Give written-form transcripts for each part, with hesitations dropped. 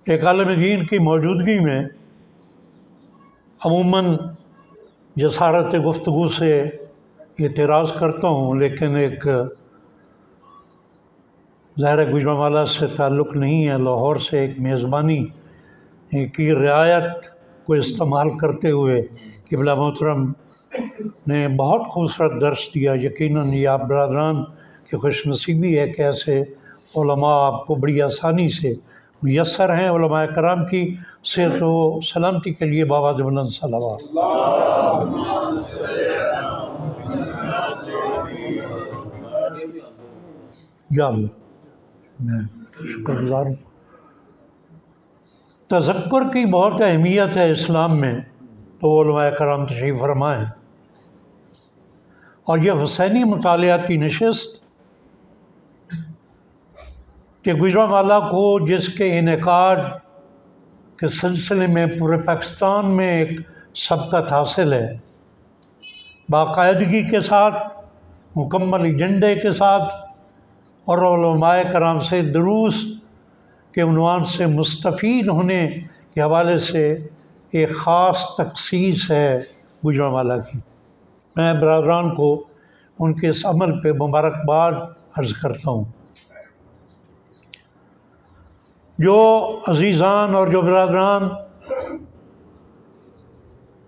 ایک عالم دین کی موجودگی میں عموماً جسارت گفتگو سے اعتراض کرتا ہوں، لیکن ایک ظاہر گوجرانوالہ سے تعلق نہیں ہے، لاہور سے ایک میزبانی کی رعایت کو استعمال کرتے ہوئے قبلہ محترم نے بہت خوبصورت درس دیا۔ یقیناً یہ آپ برادران کی خوش نصیبی ہے کہ ایسے علماء آپ کو بڑی آسانی سے میسر ہیں۔ علماء کرام کی صحت و سلامتی کے لیے بآواز بلند صلوات۔ یا اللہ، میں شکر گزار ہوں۔ تذکر کی بہت اہمیت ہے اسلام میں، تو علماء کرام تشریف فرما ہے، اور یہ حسینی مطالعاتی نشست کہ گوجرانوالہ کو جس کے انعقاد کے سلسلے میں پورے پاکستان میں ایک سبقت حاصل ہے، باقاعدگی کے ساتھ، مکمل ایجنڈے کے ساتھ، اور علماء کرام سے دروس کے عنوان سے مستفید ہونے کے حوالے سے ایک خاص تخصیص ہے گوجرانوالہ کی۔ میں برادران کو ان کے اس عمل پہ مبارکباد عرض کرتا ہوں۔ جو عزیزان اور جو برادران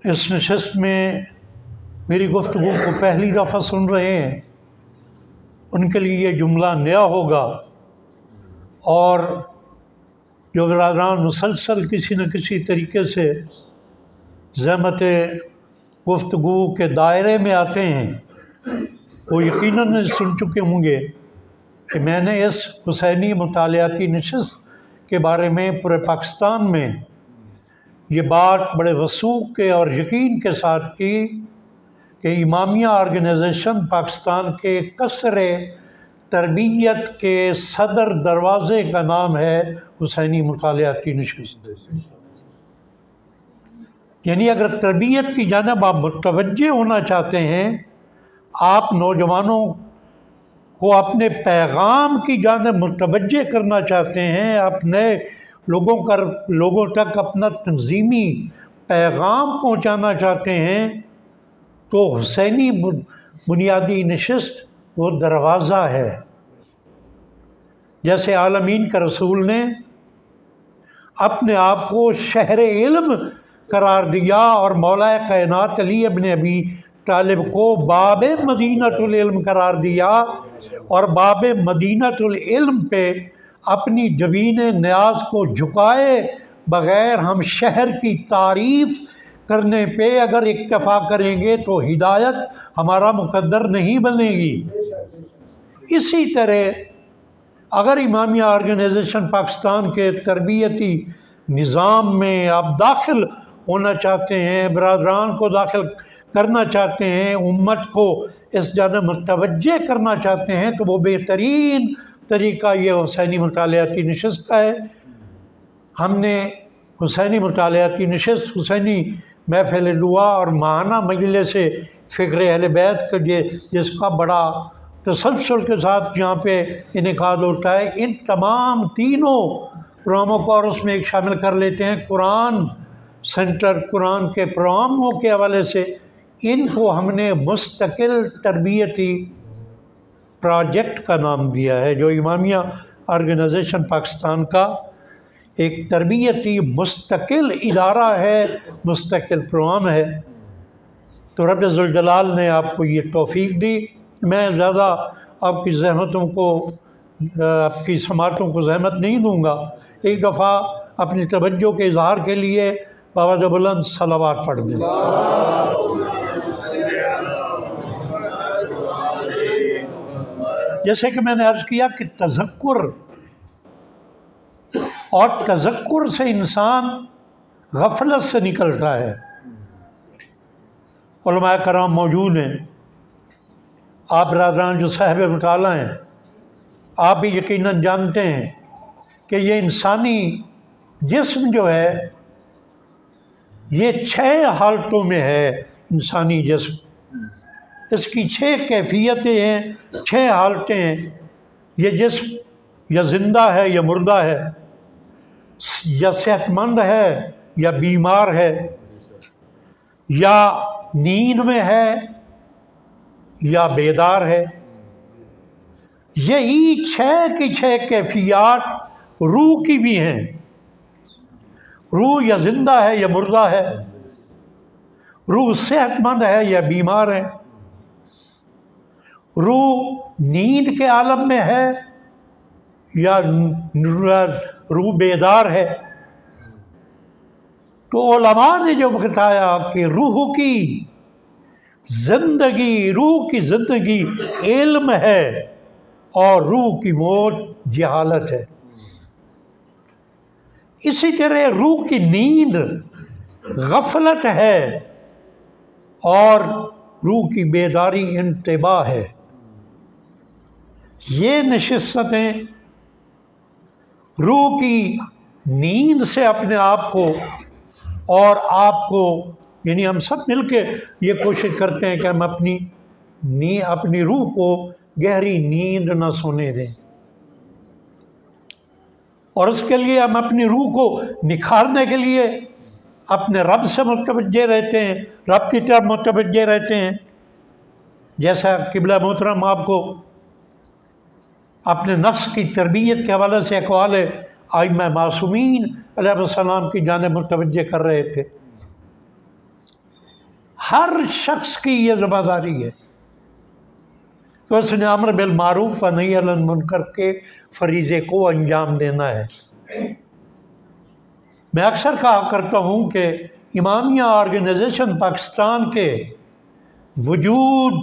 اس نشست میں میری گفتگو کو پہلی دفعہ سن رہے ہیں، ان کے لیے یہ جملہ نیا ہوگا، اور جو برادران مسلسل کسی نہ کسی طریقے سے زحمت گفتگو کے دائرے میں آتے ہیں، وہ یقیناً سن چکے ہوں گے کہ میں نے اس حسینی مطالعاتی نشست کے بارے میں پورے پاکستان میں یہ بات بڑے وثوق کے اور یقین کے ساتھ کی کہ امامیہ آرگنائزیشن پاکستان کے قصر تربیت کے صدر دروازے کا نام ہے حسینی مطالعاتی نشست۔ یعنی اگر تربیت کی جانب آپ متوجہ ہونا چاہتے ہیں، آپ نوجوانوں کو اپنے پیغام کی جانب متوجہ کرنا چاہتے ہیں، آپ نئے لوگوں تک اپنا تنظیمی پیغام پہنچانا چاہتے ہیں، تو حسینی بنیادی نشست وہ دروازہ ہے۔ جیسے عالمین کا رسول نے اپنے آپ کو شہر علم قرار دیا اور مولا کائنات علی ابن ابی طالب کو باب مدینۃ العلم قرار دیا، اور باب مدینۃ العلم پہ اپنی جبین نیاز کو جھکائے بغیر ہم شہر کی تعریف کرنے پہ اگر اکتفا کریں گے تو ہدایت ہمارا مقدر نہیں بنے گی۔ اسی طرح اگر امامیہ آرگنائزیشن پاکستان کے تربیتی نظام میں آپ داخل ہونا چاہتے ہیں، برادران کو داخل کرنا چاہتے ہیں، امت کو اس جانب متوجہ کرنا چاہتے ہیں، تو وہ بہترین طریقہ یہ حسینی مطالعاتی نشست کا ہے۔ ہم نے حسینی مطالعاتی نشست، حسینی محفل دعا اور ماہانہ مجلس فکر اہل بیت کا جس کا بڑا تسلسل کے ساتھ یہاں پہ انعقاد ہوتا ہے، ان تمام تینوں پروگراموں کو اور اس میں ایک شامل کر لیتے ہیں قرآن سینٹر، قرآن کے پروگراموں کے حوالے سے ان کو ہم نے مستقل تربیتی پروجیکٹ کا نام دیا ہے، جو امامیہ آرگنائزیشن پاکستان کا ایک تربیتی مستقل ادارہ ہے، مستقل پروگرام ہے۔ تو رب ذوالجلال نے آپ کو یہ توفیق دی۔ میں زیادہ آپ کی زحمتوں کو، آپ کی سماعتوں کو زحمت نہیں دوں گا۔ ایک دفعہ اپنی توجہ کے اظہار کے لیے بآواز بلند صلوات پڑھ دیں۔ جیسے کہ میں نے عرض کیا کہ تذکر، اور تذکر سے انسان غفلت سے نکلتا ہے۔ علماء کرام موجود ہیں، آپ برادران جو صاحب مطالعہ ہیں، آپ بھی یقیناً جانتے ہیں کہ یہ انسانی جسم جو ہے یہ 6 حالتوں میں ہے۔ انسانی جسم، اس کی 6 کیفیتیں ہیں، 6 حالتیں ہیں۔ یہ جسم یا زندہ ہے یا مردہ ہے۔ یا صحت مند ہے یا بیمار ہے، یا نیند میں ہے یا بیدار ہے۔ یہی 6 کی 6 کیفیات روح کی بھی ہیں۔ روح یا زندہ ہے یا مردہ ہے، روح صحت مند ہے یا بیمار ہے، روح نیند کے عالم میں ہے یا روح بیدار ہے۔ تو علماء نے جو بتایا کہ روح کی زندگی علم ہے اور روح کی موت جہالت ہے۔ اسی طرح روح کی نیند غفلت ہے اور روح کی بیداری انتباہ ہے۔ یہ نشستیں روح کی نیند سے اپنے آپ کو اور آپ کو، یعنی ہم سب مل کے یہ کوشش کرتے ہیں کہ ہم اپنی روح کو گہری نیند نہ سونے دیں، اور اس کے لیے ہم اپنی روح کو نکھارنے کے لیے اپنے رب سے متوجہ رہتے ہیں، رب کی طرف متوجہ رہتے ہیں۔ جیسا قبلہ محترم آپ کو اپنے نفس کی تربیت کے حوالے سے اقوال ائمہ معصومین علیہ السلام کی جانب متوجہ کر رہے تھے۔ ہر شخص کی یہ ذمہ داری ہے کہ اس نے امر بالمعروف و نہی عن المنکر کے فریضے کو انجام دینا ہے۔ میں اکثر کہا کرتا ہوں کہ امامیہ آرگنائزیشن پاکستان کے وجود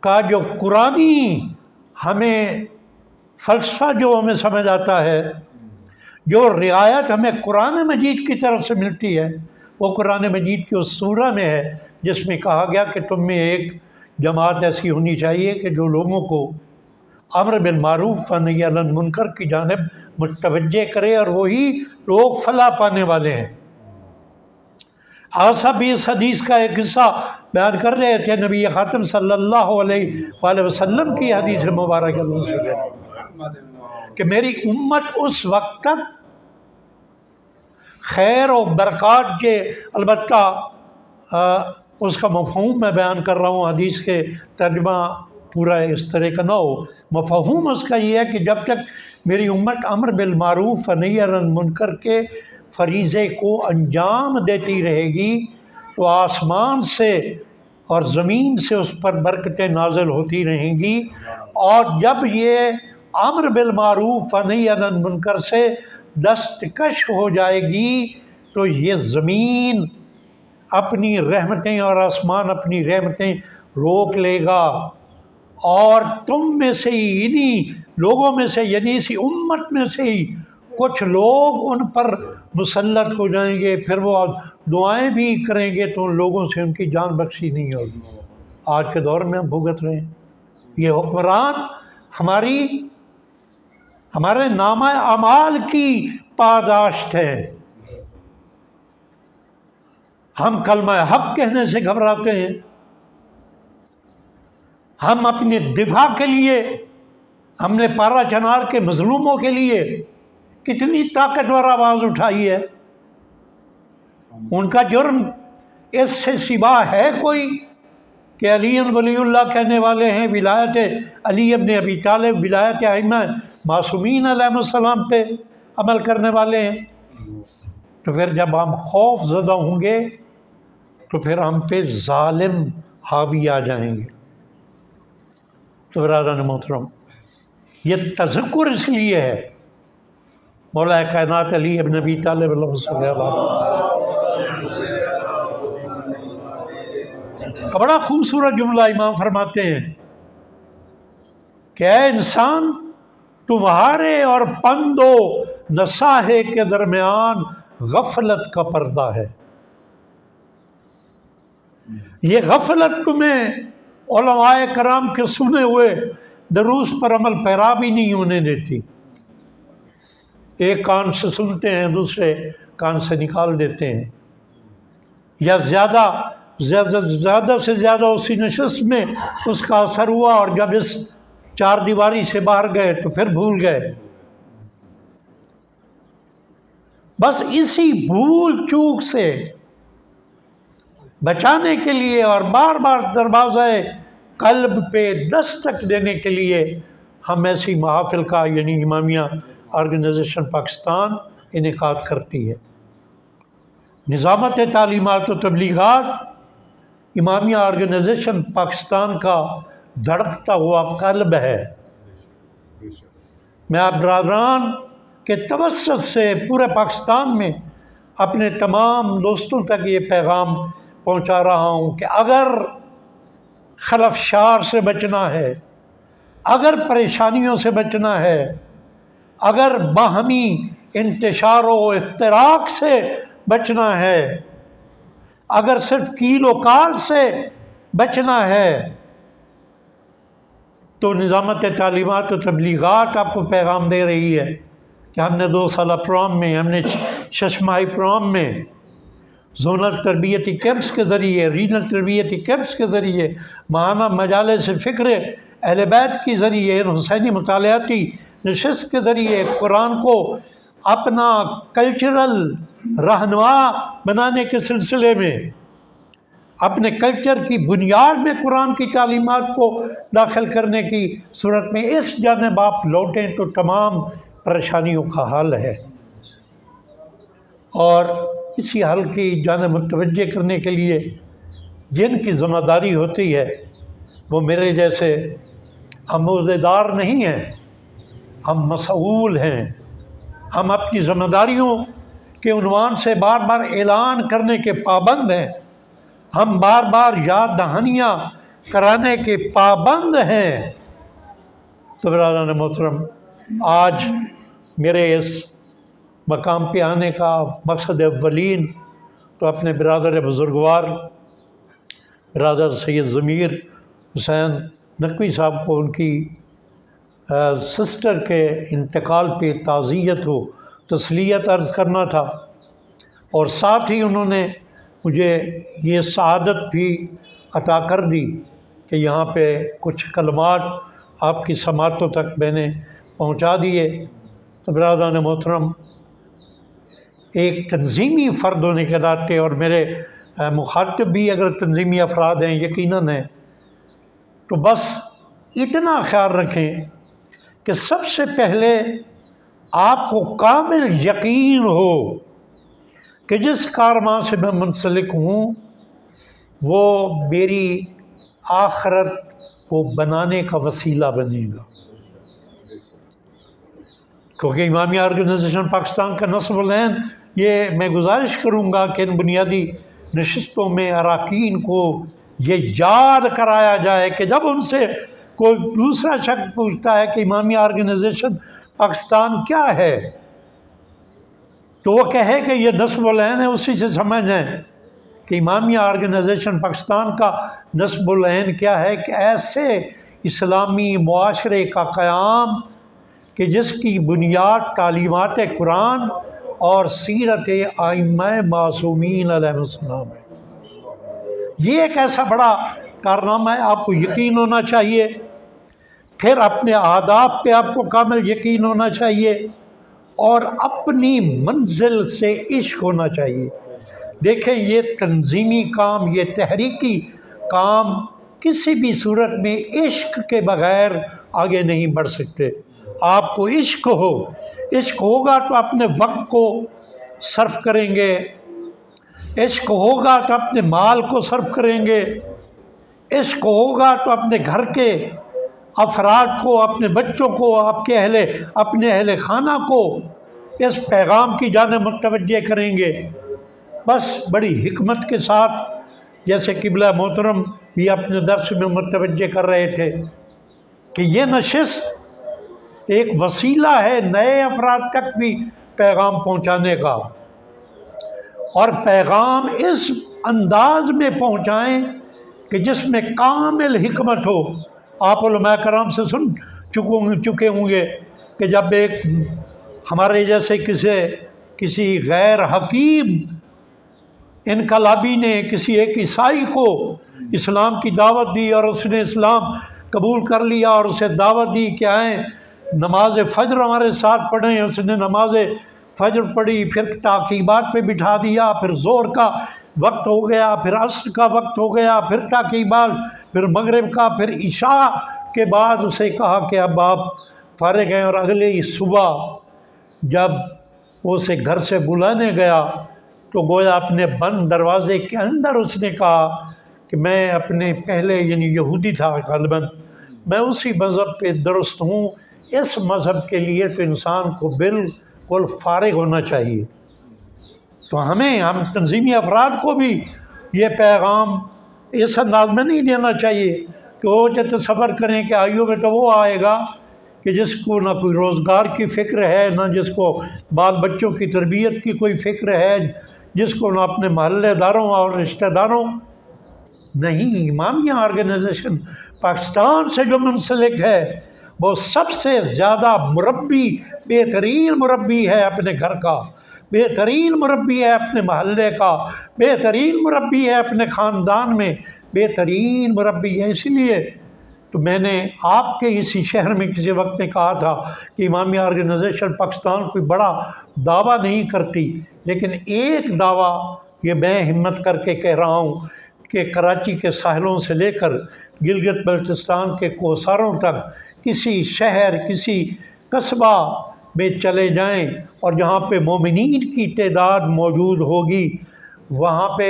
کا جو قرآنی ہمیں فلسفہ جو ہمیں سمجھ آتا ہے، جو رعایت ہمیں قرآن مجید کی طرف سے ملتی ہے، وہ قرآن مجید کی اس سورہ میں ہے جس میں کہا گیا کہ تم میں ایک جماعت ایسی ہونی چاہیے کہ جو لوگوں کو امر بالمعروف و نہی عن المنکر کی جانب متوجہ کرے، اور وہی لوگ فلاح پانے والے ہیں۔ آسا بھی اس حدیث کا ایک حصہ بیان کر رہے تھے، نبی خاتم صلی اللہ علیہ وآلہ وسلم کی حدیث مبارک کہ میری امت اس وقت تک خیر و برکات کے، البتہ اس کا مفہوم میں بیان کر رہا ہوں، حدیث کے ترجمہ پورا اس طرح کا نہ ہو۔ مفہوم اس کا یہ ہے کہ جب تک میری امت امر بالمعروف و نہی عن المنکر کے فریضے کو انجام دیتی رہے گی تو آسمان سے اور زمین سے اس پر برکتیں نازل ہوتی رہیں گی، اور جب یہ امر بالمعروف و نہی عن المنکر سے دستکش ہو جائے گی تو یہ زمین اپنی رحمتیں اور آسمان اپنی رحمتیں روک لے گا، اور تم میں سے ہی، انہی لوگوں میں سے، یعنی اسی امت میں سے ہی کچھ لوگ ان پر مسلط ہو جائیں گے، پھر وہ دعائیں بھی کریں گے تو ان لوگوں سے ان کی جان بخشی نہیں ہوگی۔ آج کے دور میں ہم بھگت رہے ہیں۔ یہ حکمران ہمارے نامہ اعمال کی پاداشت ہے۔ ہم کلمہ حق کہنے سے گھبراتے ہیں، ہم اپنے دفاع کے لیے، ہم نے پارا چنار کے مظلوموں کے لیے کتنی طاقتور آواز اٹھائی ہے۔ ان کا جرم اس سے سوا ہے کوئی کہ علی ولی اللہ کہنے والے ہیں، ولایت علی ابن ابی طالب، ولایت ائمہ معصومین علیہ السلام پہ عمل کرنے والے ہیں؟ تو پھر جب ہم خوف زدہ ہوں گے تو پھر ہم پہ ظالم حاوی آ جائیں گے۔ تو برادران محترم، یہ تذکر اس لیے ہے مولا کائنات علی ابن ابی طالب علیہ کا بڑا خوبصورت جملہ امام فرماتے ہیں کہ اے انسان، تمہارے اور پند و نصاحے کے درمیان غفلت کا پردہ ہے۔ یہ غفلت تمہیں علماء کرام کے سنے ہوئے دروس پر عمل پیرا بھی نہیں ہونے دیتی۔ ایک کان سے سنتے ہیں، دوسرے کان سے نکال دیتے ہیں، یا زیادہ سے زیادہ اسی نشست میں اس کا اثر ہوا، اور جب اس چار دیواری سے باہر گئے تو پھر بھول گئے۔ بس اسی بھول چوک سے بچانے کے لیے اور بار بار دروازہ قلب پہ دستک دینے کے لیے ہم ایسی محافل کا یعنی امامیہ آرگنائزیشن پاکستان انعقاد کرتی ہے۔ نظامت تعلیمات و تبلیغات امامیہ آرگنائزیشن پاکستان کا دھڑکتا ہوا قلب ہے۔ میں آپ برادران کے توسط سے پورے پاکستان میں اپنے تمام دوستوں تک یہ پیغام پہنچا رہا ہوں کہ اگر خلفشار سے بچنا ہے، اگر پریشانیوں سے بچنا ہے، اگر باہمی انتشار و افتراق سے بچنا ہے، اگر صرف کیل و کال سے بچنا ہے، تو نظامت تعلیمات و تبلیغات آپ کو پیغام دے رہی ہے کہ ہم نے 2 سالہ پروگرام میں، ہم نے 6 ماہی پروگرام میں زونل تربیتی کیمپس کے ذریعے، ریجنل تربیتی کیمپس کے ذریعے، ماہانہ مجالس فکر اہل بیت کے ذریعے، حسینی مطالعاتی نشست کے ذریعے قرآن کو اپنا کلچرل رہنما بنانے کے سلسلے میں، اپنے کلچر کی بنیاد میں قرآن کی تعلیمات کو داخل کرنے کی صورت میں اس جانب آپ لوٹیں تو تمام پریشانیوں کا حل ہے۔ اور اسی حل کی جانب متوجہ کرنے کے لیے جن کی ذمہ داری ہوتی ہے وہ میرے جیسے ہم عہدیدار نہیں ہیں، ہم مسئول ہیں۔ ہم اپنی ذمہ داریوں کے عنوان سے بار بار اعلان کرنے کے پابند ہیں، ہم بار بار یاد دہانیاں کرانے کے پابند ہیں۔ تو برادران محترم، آج میرے اس مقام پہ آنے کا مقصد اولین تو اپنے برادر بزرگوار برادر سید ضمیر حسین نقوی صاحب کو ان کی سسٹر کے انتقال پہ تعزیت و تسلیت عرض کرنا تھا، اور ساتھ ہی انہوں نے مجھے یہ سعادت بھی عطا کر دی کہ یہاں پہ کچھ کلمات آپ کی سماعتوں تک میں نے پہنچا دیے۔ تو برادران محترم، ایک تنظیمی فرد ہونے کے ناطے، اور میرے مخاطب بھی اگر تنظیمی افراد ہیں یقیناً ہیں، تو بس اتنا خیال رکھیں کہ سب سے پہلے آپ کو کامل یقین ہو کہ جس کارواں سے میں منسلک ہوں وہ میری آخرت کو بنانے کا وسیلہ بنے گا، کیونکہ امامیہ آرگنائزیشن پاکستان کا نصب العین یہ میں گزارش کروں گا کہ ان بنیادی نشستوں میں اراکین کو یہ یاد کرایا جائے کہ جب ان سے کوئی دوسرا شخص پوچھتا ہے کہ امامیہ آرگنائزیشن پاکستان کیا ہے، تو وہ کہے کہ یہ نصب العین ہے، اسی سے سمجھ جائیں کہ امامیہ آرگنائزیشن پاکستان کا نصب العین کیا ہے کہ ایسے اسلامی معاشرے کا قیام کہ جس کی بنیاد تعلیمات قرآن اور سیرت ائمہ معصومین علیہ السلام ہے۔ یہ ایک ایسا بڑا کارنامہ ہے، آپ کو یقین ہونا چاہیے۔ پھر اپنے آداب پہ آپ کو کامل یقین ہونا چاہیے، اور اپنی منزل سے عشق ہونا چاہیے۔ دیکھیں، یہ تنظیمی کام، یہ تحریکی کام کسی بھی صورت میں عشق کے بغیر آگے نہیں بڑھ سکتے۔ آپ کو عشق ہو، عشق ہوگا تو اپنے وقت کو صرف کریں گے، عشق ہوگا تو اپنے مال کو صرف کریں گے، عشق ہوگا تو اپنے گھر کے افراد کو، اپنے بچوں کو، اپنے اہل خانہ کو اس پیغام کی جانب متوجہ کریں گے۔ بس بڑی حکمت کے ساتھ، جیسے قبلہ محترم بھی اپنے درس میں متوجہ کر رہے تھے کہ یہ نشست ایک وسیلہ ہے نئے افراد تک بھی پیغام پہنچانے کا، اور پیغام اس انداز میں پہنچائیں کہ جس میں کامل حکمت ہو۔ آپ علماء کرام سے سن چکے ہوں گے کہ جب ایک ہمارے جیسے کسی غیر حکیم انقلابی نے کسی ایک عیسائی کو اسلام کی دعوت دی اور اس نے اسلام قبول کر لیا اور اسے دعوت دی کہ آئیں نماز فجر ہمارے ساتھ پڑھیں، اس نے نماز فجر پڑھی، پھر تعقیبات پہ بٹھا دیا، پھر ظہر کا وقت ہو گیا، پھر عصر کا وقت ہو گیا، پھر تعقیبات، پھر مغرب کا، پھر عشاء کے بعد اسے کہا کہ اب آپ فارغ ہیں، اور اگلے ہی صبح جب وہ اسے گھر سے بلانے گیا تو گویا اپنے بند دروازے کے اندر اس نے کہا کہ میں اپنے پہلے یعنی یہودی تھا غالباً، میں اسی مذہب پہ درست ہوں، اس مذہب کے لیے تو انسان کو بالکل فارغ ہونا چاہیے۔ تو ہم تنظیمی افراد کو بھی یہ پیغام اس انداز میں نہیں دینا چاہیے کہ وہ تصور کریں کہ آئیو میں تو وہ آئے گا کہ جس کو نہ کوئی روزگار کی فکر ہے، نہ جس کو بال بچوں کی تربیت کی کوئی فکر ہے، جس کو نہ اپنے محلے داروں اور رشتہ داروں۔ نہیں، امامیہ آرگنائزیشن پاکستان سے جو منسلک ہے وہ سب سے زیادہ مربی، بہترین مربی ہے اپنے گھر کا، بہترین مربی ہے اپنے محلے کا، بہترین مربی ہے اپنے خاندان میں، بہترین مربی ہے۔ اسی لیے تو میں نے آپ کے اسی شہر میں کسی وقت میں کہا تھا کہ امامیہ آرگنائزیشن پاکستان کوئی بڑا دعویٰ نہیں کرتی، لیکن ایک دعویٰ یہ میں ہمت کر کے کہہ رہا ہوں کہ کراچی کے ساحلوں سے لے کر گلگت بلتستان کے کوساروں تک کسی شہر، کسی قصبہ میں چلے جائیں اور جہاں پہ مومنین کی تعداد موجود ہوگی، وہاں پہ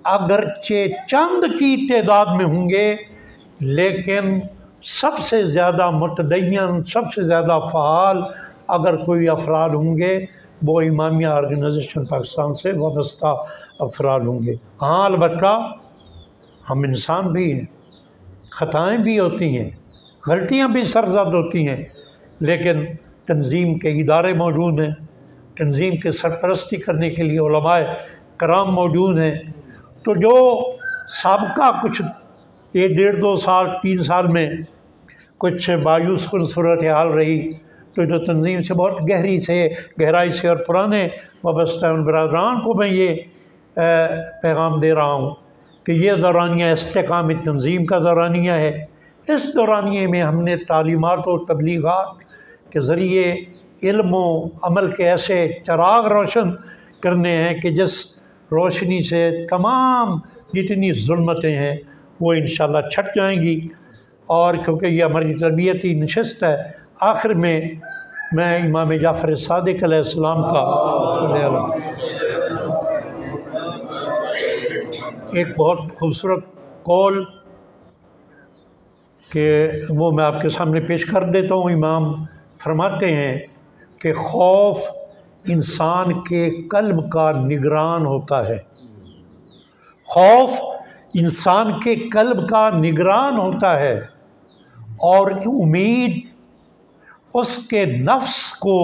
اگرچہ چند کی تعداد میں ہوں گے لیکن سب سے زیادہ متدین، سب سے زیادہ فعال اگر کوئی افراد ہوں گے وہ امامیہ آرگنائزیشن پاکستان سے وابستہ افراد ہوں گے۔ ہاں البتہ ہم انسان بھی ہیں، خطائیں بھی ہوتی ہیں، غلطیاں بھی سرزد ہوتی ہیں، لیکن تنظیم کے ادارے موجود ہیں، تنظیم کے سرپرستی کرنے کے لیے علماء کرام موجود ہیں۔ تو جو سابقہ کچھ 1.5 سال 3 سال میں کچھ مایوس کن صورتحال رہی، تو جو تنظیم سے بہت گہرائی سے اور پرانے وابستہ برادران کو میں یہ پیغام دے رہا ہوں کہ یہ دورانیہ استحکامی تنظیم کا دورانیہ ہے۔ اس دورانیے میں ہم نے تعلیمات و تبلیغات کے ذریعے علم و عمل کے ایسے چراغ روشن کرنے ہیں کہ جس روشنی سے تمام جتنی ظلمتیں ہیں وہ انشاءاللہ چھٹ جائیں گی۔ اور کیونکہ یہ ہماری تربیتی نشست ہے، آخر میں امام جعفر صادق علیہ السلام کا ایک بہت خوبصورت قول کہ وہ میں آپ کے سامنے پیش کر دیتا ہوں۔ امام فرماتے ہیں کہ خوف انسان کے قلب کا نگران ہوتا ہے، خوف انسان کے قلب کا نگران ہوتا ہے، اور امید اس کے نفس کو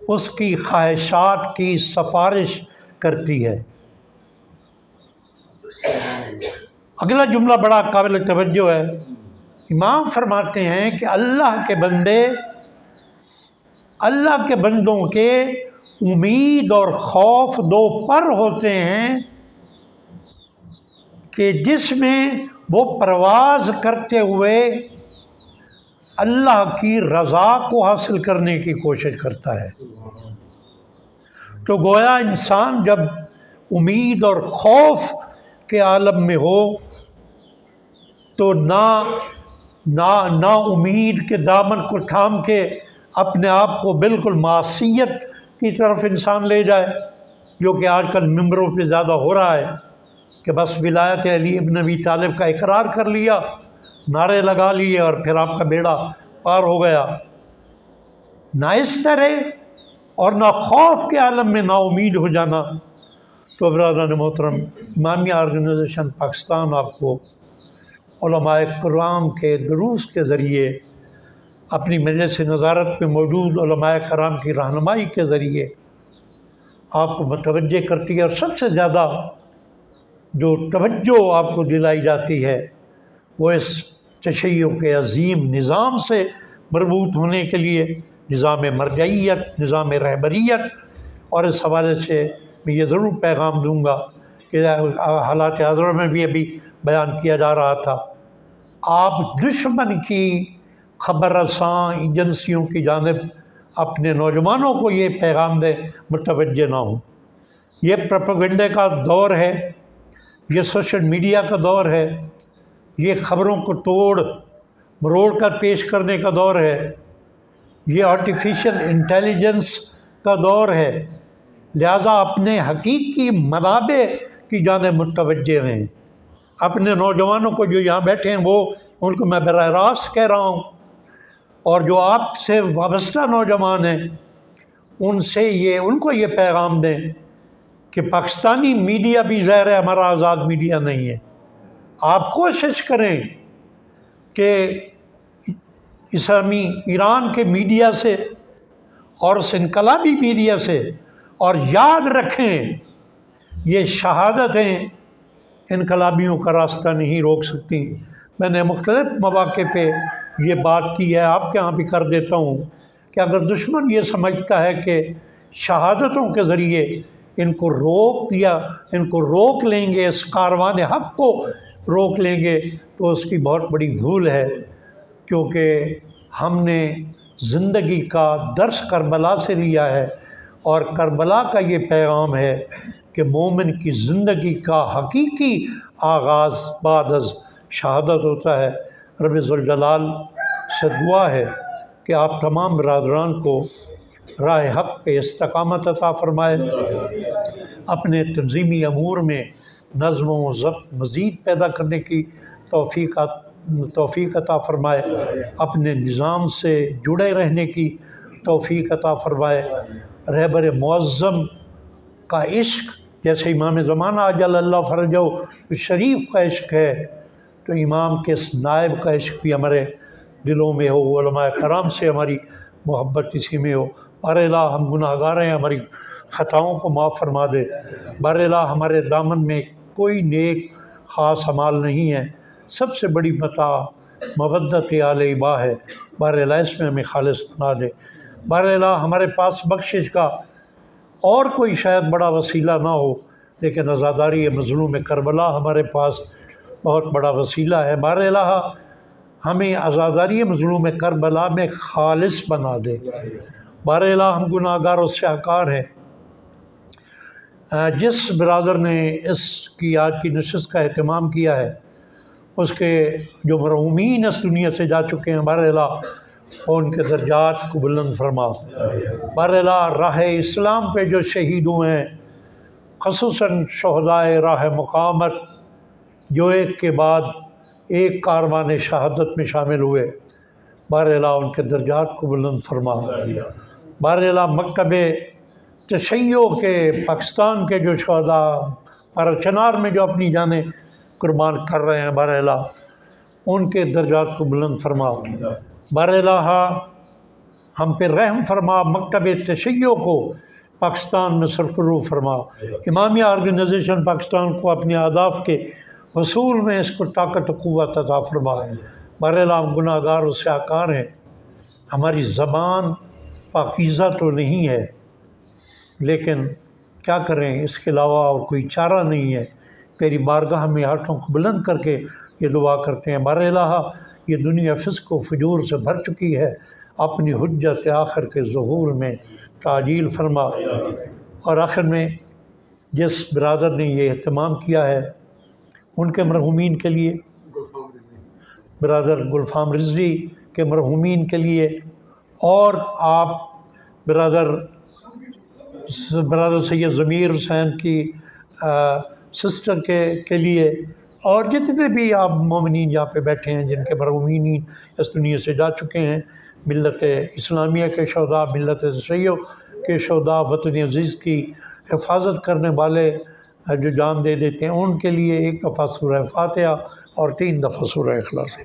اس کی خواہشات کی سفارش کرتی ہے۔ اگلا جملہ بڑا قابل توجہ ہے۔ امام فرماتے ہیں کہ اللہ کے بندوں کے امید اور خوف دو پر ہوتے ہیں کہ جس میں وہ پرواز کرتے ہوئے اللہ کی رضا کو حاصل کرنے کی کوشش کرتا ہے۔ تو گویا انسان جب امید اور خوف کے عالم میں ہو تو نہ امید کے دامن کو تھام کے اپنے آپ کو بالکل معصیت کی طرف انسان لے جائے، جو کہ آج کل ممبروں پہ زیادہ ہو رہا ہے کہ بس ولایت علی ابن ابی طالب کا اقرار کر لیا، نعرے لگا لیے اور پھر آپ کا بیڑا پار ہو گیا۔ نہ اس طرح اور نہ خوف کے عالم میں نا امید ہو جانا۔ تو برادران محترم، امامیہ آرگنائزیشن پاکستان آپ کو علماء کرام کے دروس کے ذریعے، اپنی مجلس نظارت میں موجود علماء کرام کی رہنمائی کے ذریعے آپ کو متوجہ کرتی ہے، اور سب سے زیادہ جو توجہ آپ کو دلائی جاتی ہے وہ اس تشیع کے عظیم نظام سے مربوط ہونے کے لیے، نظام مرجعیت، نظام رہبریت۔ اور اس حوالے سے میں یہ ضرور پیغام دوں گا کہ حالات حاضرہ میں بھی ابھی بیان کیا جا رہا تھا، آپ دشمن کی خبر رساں ایجنسیوں کی جانب اپنے نوجوانوں کو یہ پیغام دیں متوجہ نہ ہوں۔ یہ پروپیگنڈے کا دور ہے، یہ سوشل میڈیا کا دور ہے، یہ خبروں کو توڑ مروڑ کر پیش کرنے کا دور ہے، یہ آرٹیفیشل انٹیلیجنس کا دور ہے۔ لہذا اپنے حقیقی منابع کی جانب متوجہ ہیں۔ اپنے نوجوانوں کو جو یہاں بیٹھے ہیں وہ ان کو میں براہ راست کہہ رہا ہوں، اور جو آپ سے وابستہ نوجوان ہیں ان کو یہ پیغام دیں کہ پاکستانی میڈیا بھی ظاہر ہے ہمارا آزاد میڈیا نہیں ہے۔ آپ کوشش کریں کہ اسلامی ایران کے میڈیا سے اور اس انقلابی میڈیا سے، اور یاد رکھیں یہ شہادتیں انقلابیوں کا راستہ نہیں روک سکتی۔ میں نے مختلف مواقع پہ یہ بات کی ہے، آپ کے یہاں بھی کر دیتا ہوں کہ اگر دشمن یہ سمجھتا ہے کہ شہادتوں کے ذریعے ان کو روک لیں گے، اس کاروان حق کو روک لیں گے، تو اس کی بہت بڑی بھول ہے، کیونکہ ہم نے زندگی کا درس کربلا سے لیا ہے، اور کربلا کا یہ پیغام ہے کہ مومن کی زندگی کا حقیقی آغاز بعد از شہادت ہوتا ہے۔ رب ذوالجلال سے دعا ہے کہ آپ تمام برادران کو راہ حق پہ استقامت عطا فرمائے، اپنے تنظیمی امور میں نظم و ضبط مزید پیدا کرنے کی توفیق عطا فرمائے، اپنے نظام سے جڑے رہنے کی توفیق عطا فرمائے۔ رہبر معظم کا عشق جیسے امام زمانہ اجل اللہ فرجہ شریف کا عشق ہے، تو امام کے اس نائب کا عشق بھی ہمارے دلوں میں ہو، علماء کرام سے ہماری محبت اسی میں ہو۔ بہر الہ ہم گناہ گار ہیں، ہماری خطاؤں کو معاف فرما دے۔ بہر الہ ہمارے دامن میں کوئی نیک خاص اعمال نہیں ہے، سب سے بڑی متاع مودت آل ابا ہے، بہر الہ اس میں ہمیں خالص بنا دے۔ بہر الہ ہمارے پاس بخشش کا اور کوئی شاید بڑا وسیلہ نہ ہو، لیکن عزاداری مظلوم کربلا ہمارے پاس بہت بڑا وسیلہ ہے۔ بہر الہ ہمیں عزاداری مظلوم کربلا میں خالص بنا دے۔ بہر الہ ہم گناہ گار و سیاہکار ہیں۔ جس برادر نے اس کی آج کی نشست کا اہتمام کیا ہے، اس کے جو مرحومین اس دنیا سے جا چکے ہیں، بہر الہ ان کے درجات کو بلند فرما۔ بہر الہ راہ اسلام پہ جو شہید ہوئے ہیں، خصوصاً شہدائے راہ مقامت جو ایک کے بعد ایک کاروان شہادت میں شامل ہوئے، بہر الہ ان کے درجات کو بلند فرما۔ بہر الہ مکتب تشیع کے پاکستان کے جو شہداء پرچنار میں جو اپنی جانیں قربان کر رہے ہیں، بہر الہ ان کے درجات کو بلند فرما۔ بہر الہ ہم پہ رحم فرما، مکتب تشیع کو پاکستان میں سرفرو فرما۔ امامیہ آرگنائزیشن پاکستان کو اپنے اہداف کے حصول میں اس کو طاقت و قوت عطا فرما۔ بہر الہ ہم گناہ گار و سیاہکار ہیں، ہماری زبان پاکیزہ تو نہیں ہے، لیکن کیا کریں، اس کے علاوہ اور کوئی چارہ نہیں ہے۔ تیری بارگاہ میں ہاتھوں کو بلند کر کے یہ دعا کرتے ہیں، بہر الہ یہ دنیا فسق و فجور سے بھر چکی ہے، اپنی حجت آخر کے ظہور میں تعجیل فرما۔ اور آخر میں جس برادر نے یہ اہتمام کیا ہے ان کے مرحومین کے لیے، برادر گلفام رضوی کے مرحومین کے لیے، اور آپ برادر سید ضمیر حسین کی سسٹر کے لیے، اور جتنے بھی آپ مومنین یہاں پہ بیٹھے ہیں جن کے مرحومین اس دنیا سے جا چکے ہیں، ملت اسلامیہ کے شہداء، ملت تشیع کے شہداء، وطن عزیز کی حفاظت کرنے والے جو جان دے دیتے ہیں، ان کے لیے ایک دفعہ سورہ فاتحہ اور 3 دفعہ سورہ اخلاص۔